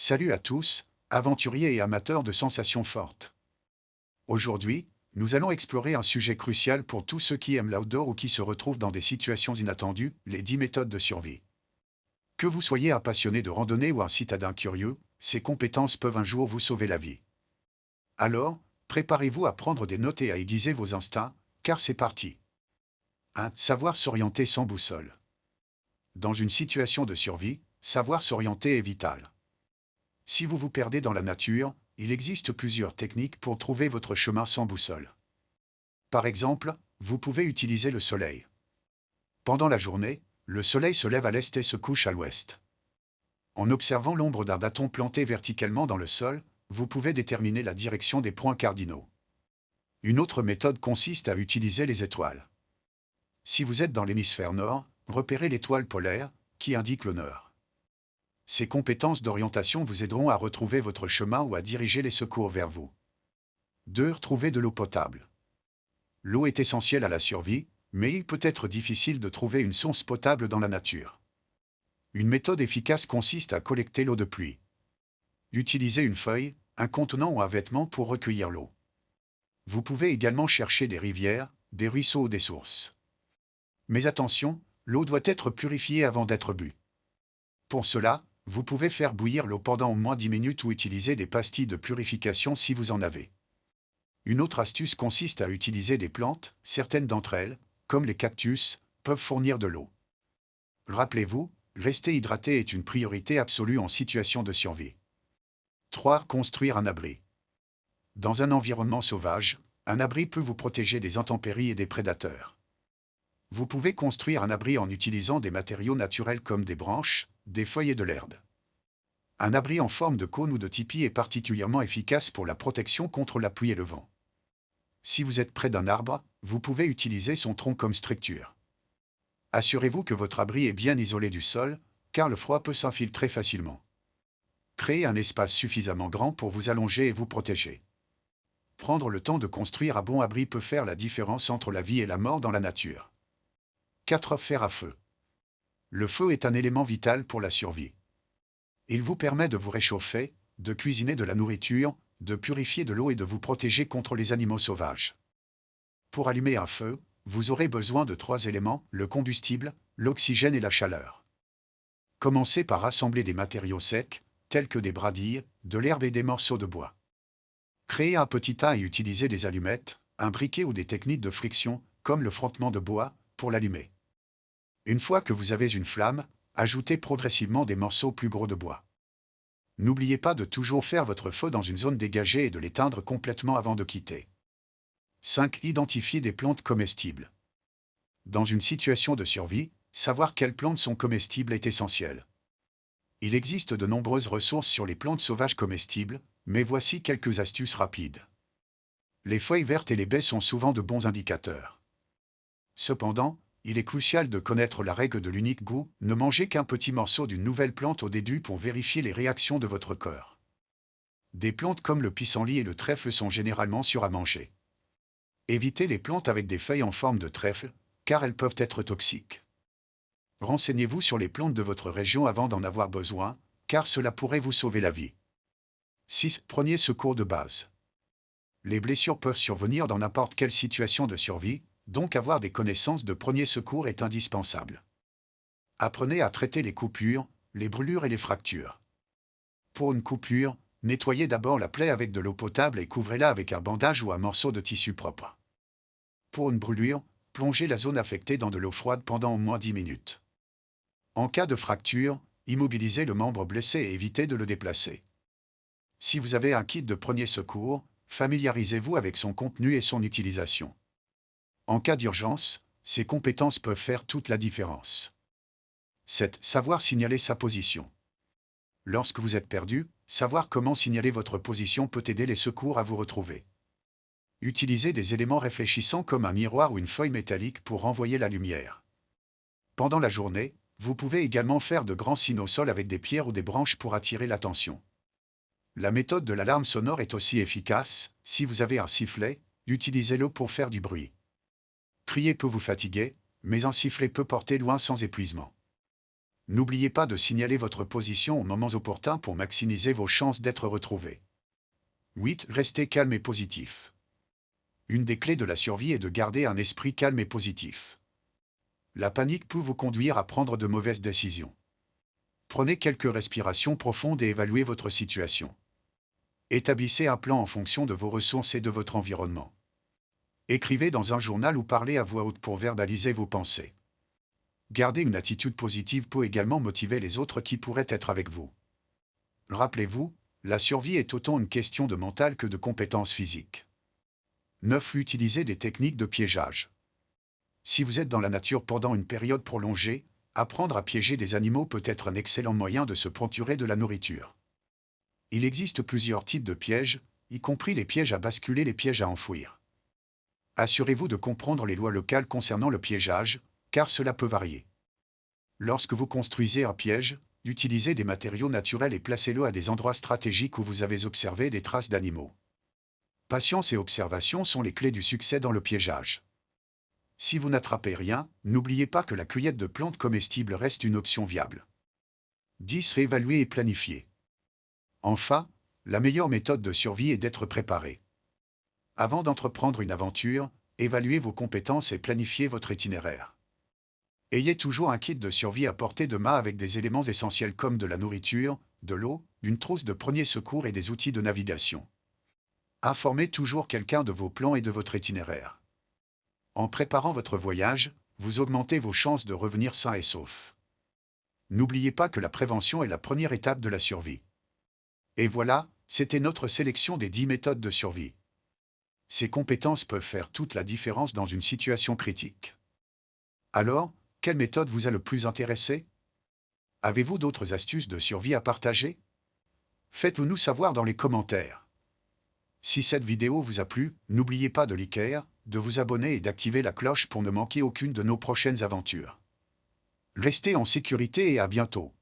Salut à tous, aventuriers et amateurs de sensations fortes. Aujourd'hui, nous allons explorer un sujet crucial pour tous ceux qui aiment l'outdoor ou qui se retrouvent dans des situations inattendues, les 10 méthodes de survie. Que vous soyez un passionné de randonnée ou un citadin curieux, ces compétences peuvent un jour vous sauver la vie. Alors, préparez-vous à prendre des notes et à aiguiser vos instincts, car c'est parti. 1. Savoir s'orienter sans boussole. Dans une situation de survie, savoir s'orienter est vital. Si vous vous perdez dans la nature, il existe plusieurs techniques pour trouver votre chemin sans boussole. Par exemple, vous pouvez utiliser le soleil. Pendant la journée, le soleil se lève à l'est et se couche à l'ouest. En observant l'ombre d'un bâton planté verticalement dans le sol, vous pouvez déterminer la direction des points cardinaux. Une autre méthode consiste à utiliser les étoiles. Si vous êtes dans l'hémisphère nord, repérez l'étoile polaire, qui indique le nord. Ces compétences d'orientation vous aideront à retrouver votre chemin ou à diriger les secours vers vous. 2. Trouver de l'eau potable. L'eau est essentielle à la survie, mais il peut être difficile de trouver une source potable dans la nature. Une méthode efficace consiste à collecter l'eau de pluie. Utilisez une feuille, un contenant ou un vêtement pour recueillir l'eau. Vous pouvez également chercher des rivières, des ruisseaux ou des sources. Mais attention, l'eau doit être purifiée avant d'être bue. Pour cela, vous pouvez faire bouillir l'eau pendant au moins 10 minutes ou utiliser des pastilles de purification si vous en avez. Une autre astuce consiste à utiliser des plantes, certaines d'entre elles, comme les cactus, peuvent fournir de l'eau. Rappelez-vous, rester hydraté est une priorité absolue en situation de survie. 3. Construire un abri. Dans un environnement sauvage, un abri peut vous protéger des intempéries et des prédateurs. Vous pouvez construire un abri en utilisant des matériaux naturels comme des branches, des feuilles et de l'herbe. Un abri en forme de cône ou de tipi est particulièrement efficace pour la protection contre la pluie et le vent. Si vous êtes près d'un arbre, vous pouvez utiliser son tronc comme structure. Assurez-vous que votre abri est bien isolé du sol, car le froid peut s'infiltrer facilement. Créez un espace suffisamment grand pour vous allonger et vous protéger. Prendre le temps de construire un bon abri peut faire la différence entre la vie et la mort dans la nature. 4. Faire à feu. Le feu est un élément vital pour la survie. Il vous permet de vous réchauffer, de cuisiner de la nourriture, de purifier de l'eau et de vous protéger contre les animaux sauvages. Pour allumer un feu, vous aurez besoin de 3 éléments, le combustible, l'oxygène et la chaleur. Commencez par assembler des matériaux secs, tels que des brindilles, de l'herbe et des morceaux de bois. Créez un petit tas et utilisez des allumettes, un briquet ou des techniques de friction, comme le frottement de bois, pour l'allumer. Une fois que vous avez une flamme, ajoutez progressivement des morceaux plus gros de bois. N'oubliez pas de toujours faire votre feu dans une zone dégagée et de l'éteindre complètement avant de quitter. 5. Identifier des plantes comestibles. Dans une situation de survie, savoir quelles plantes sont comestibles est essentiel. Il existe de nombreuses ressources sur les plantes sauvages comestibles, mais voici quelques astuces rapides. Les feuilles vertes et les baies sont souvent de bons indicateurs. Cependant, il est crucial de connaître la règle de l'unique goût, ne mangez qu'un petit morceau d'une nouvelle plante au début pour vérifier les réactions de votre corps. Des plantes comme le pissenlit et le trèfle sont généralement sûres à manger. Évitez les plantes avec des feuilles en forme de trèfle, car elles peuvent être toxiques. Renseignez-vous sur les plantes de votre région avant d'en avoir besoin, car cela pourrait vous sauver la vie. 6. Premier secours de base. Les blessures peuvent survenir dans n'importe quelle situation de survie, donc avoir des connaissances de premier secours est indispensable. Apprenez à traiter les coupures, les brûlures et les fractures. Pour une coupure, nettoyez d'abord la plaie avec de l'eau potable et couvrez-la avec un bandage ou un morceau de tissu propre. Pour une brûlure, plongez la zone affectée dans de l'eau froide pendant au moins 10 minutes. En cas de fracture, immobilisez le membre blessé et évitez de le déplacer. Si vous avez un kit de premier secours, familiarisez-vous avec son contenu et son utilisation. En cas d'urgence, ces compétences peuvent faire toute la différence. 7. Savoir signaler sa position. Lorsque vous êtes perdu, savoir comment signaler votre position peut aider les secours à vous retrouver. Utilisez des éléments réfléchissants comme un miroir ou une feuille métallique pour renvoyer la lumière. Pendant la journée, vous pouvez également faire de grands signes au sol avec des pierres ou des branches pour attirer l'attention. La méthode de l'alarme sonore est aussi efficace. Si vous avez un sifflet, utilisez-le pour faire du bruit. Crier peut vous fatiguer, mais un sifflet peut porter loin sans épuisement. N'oubliez pas de signaler votre position aux moments opportuns pour maximiser vos chances d'être retrouvé. 8. Restez calme et positif. Une des clés de la survie est de garder un esprit calme et positif. La panique peut vous conduire à prendre de mauvaises décisions. Prenez quelques respirations profondes et évaluez votre situation. Établissez un plan en fonction de vos ressources et de votre environnement. Écrivez dans un journal ou parlez à voix haute pour verbaliser vos pensées. Garder une attitude positive peut également motiver les autres qui pourraient être avec vous. Rappelez-vous, la survie est autant une question de mental que de compétences physiques. 9. Utilisez des techniques de piégeage. Si vous êtes dans la nature pendant une période prolongée, apprendre à piéger des animaux peut être un excellent moyen de se procurer de la nourriture. Il existe plusieurs types de pièges, y compris les pièges à basculer, les pièges à enfouir. Assurez-vous de comprendre les lois locales concernant le piégeage, car cela peut varier. Lorsque vous construisez un piège, utilisez des matériaux naturels et placez-le à des endroits stratégiques où vous avez observé des traces d'animaux. Patience et observation sont les clés du succès dans le piégeage. Si vous n'attrapez rien, n'oubliez pas que la cueillette de plantes comestibles reste une option viable. 10. Réévaluer et planifier. Enfin, la meilleure méthode de survie est d'être préparé. Avant d'entreprendre une aventure, évaluez vos compétences et planifiez votre itinéraire. Ayez toujours un kit de survie à portée de main avec des éléments essentiels comme de la nourriture, de l'eau, une trousse de premiers secours et des outils de navigation. Informez toujours quelqu'un de vos plans et de votre itinéraire. En préparant votre voyage, vous augmentez vos chances de revenir sain et sauf. N'oubliez pas que la prévention est la première étape de la survie. Et voilà, c'était notre sélection des 10 méthodes de survie. Ces compétences peuvent faire toute la différence dans une situation critique. Alors, quelle méthode vous a le plus intéressé? Avez-vous d'autres astuces de survie à partager? Faites-le nous savoir dans les commentaires. Si cette vidéo vous a plu, n'oubliez pas de liker, de vous abonner et d'activer la cloche pour ne manquer aucune de nos prochaines aventures. Restez en sécurité et à bientôt.